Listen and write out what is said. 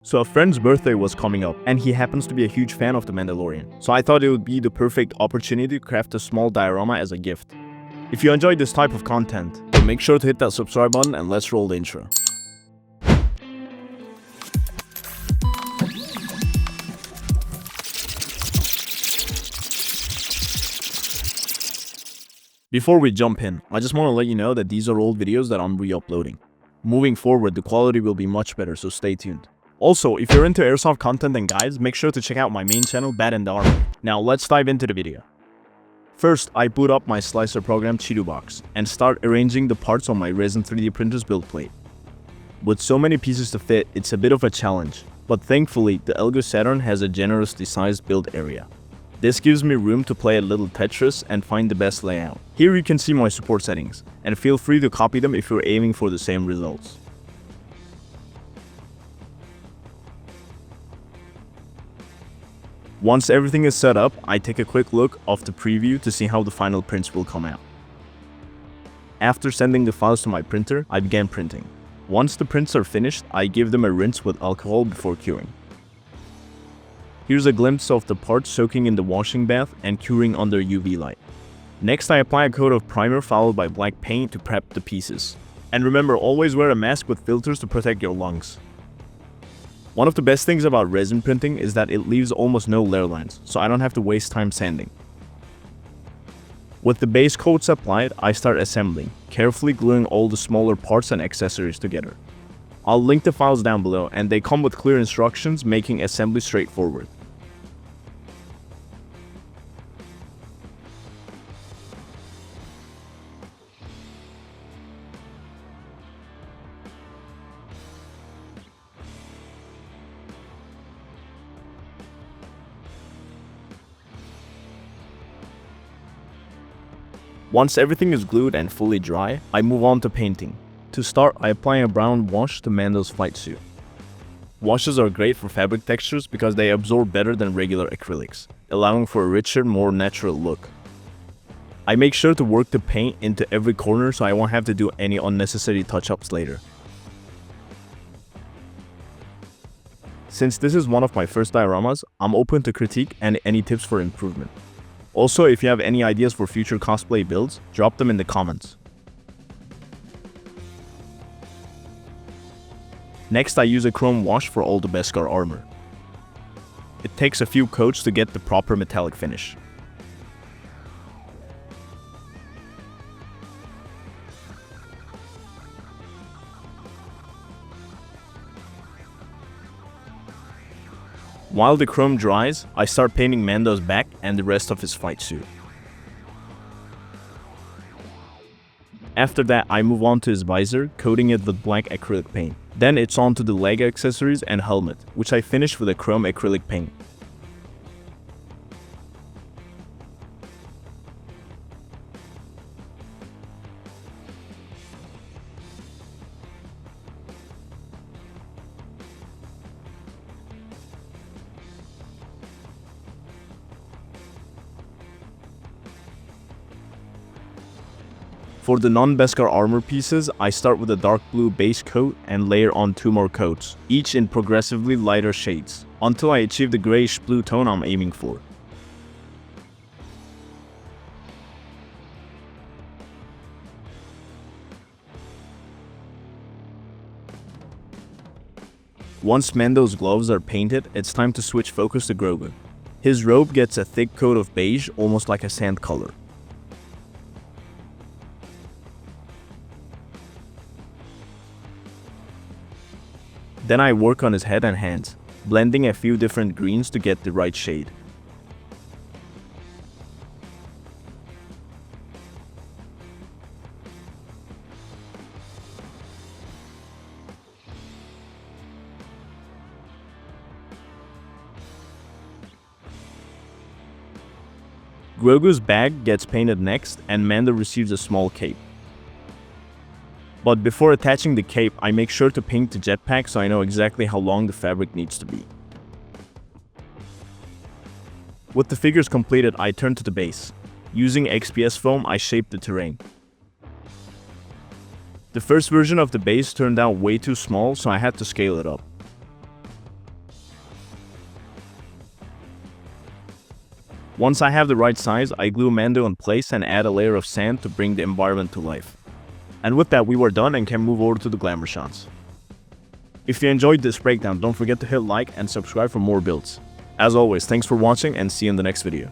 So a friend's birthday was coming up, and he happens to be a huge fan of The Mandalorian. So I thought it would be the perfect opportunity to craft a small diorama as a gift. If you enjoyed this type of content, then make sure to hit that subscribe button and let's roll the intro. Before we jump in, I just want to let you know that these are old videos that I'm re-uploading. Moving forward, the quality will be much better, so stay tuned. Also, if you're into airsoft content and guides, make sure to check out my main channel, Bad and Armor. Now let's dive into the video. First, I boot up my slicer program Cheeto Box and start arranging the parts on my Resin 3D printer's build plate. With so many pieces to fit, it's a bit of a challenge, but thankfully the Elegoo Saturn has a generously sized build area. This gives me room to play a little Tetris and find the best layout. Here you can see my support settings, and feel free to copy them if you're aiming for the same results. Once everything is set up, I take a quick look of the preview to see how the final prints will come out. After sending the files to my printer, I began printing. Once the prints are finished, I give them a rinse with alcohol before curing. Here's a glimpse of the parts soaking in the washing bath and curing under UV light. Next, I apply a coat of primer followed by black paint to prep the pieces. And remember, always wear a mask with filters to protect your lungs. One of the best things about resin printing is that it leaves almost no layer lines, so I don't have to waste time sanding. With the base coats applied, I start assembling, carefully gluing all the smaller parts and accessories together. I'll link the files down below, and they come with clear instructions making assembly straightforward. Once everything is glued and fully dry, I move on to painting. To start, I apply a brown wash to Mando's flight suit. Washes are great for fabric textures because they absorb better than regular acrylics, allowing for a richer, more natural look. I make sure to work the paint into every corner so I won't have to do any unnecessary touch-ups later. Since this is one of my first dioramas, I'm open to critique and any tips for improvement. Also, if you have any ideas for future cosplay builds, drop them in the comments. Next, I use a chrome wash for all the Beskar armor. It takes a few coats to get the proper metallic finish. While the chrome dries, I start painting Mando's back and the rest of his fight suit. After that, I move on to his visor, coating it with black acrylic paint. Then it's on to the leg accessories and helmet, which I finish with a chrome acrylic paint. For the non-Beskar armor pieces, I start with a dark blue base coat and layer on 2 more coats, each in progressively lighter shades, until I achieve the grayish blue tone I'm aiming for. Once Mando's gloves are painted, it's time to switch focus to Grogu. His robe gets a thick coat of beige, almost like a sand color. Then I work on his head and hands, blending a few different greens to get the right shade. Grogu's bag gets painted next, and Mando receives a small cape. But before attaching the cape, I make sure to paint the jetpack so I know exactly how long the fabric needs to be. With the figures completed, I turn to the base. Using XPS Foam, I shape the terrain. The first version of the base turned out way too small, so I had to scale it up. Once I have the right size, I glue Mando in place and add a layer of sand to bring the environment to life. And with that, we were done and can move over to the glamour shots. If you enjoyed this breakdown, don't forget to hit like and subscribe for more builds. As always, thanks for watching and see you in the next video.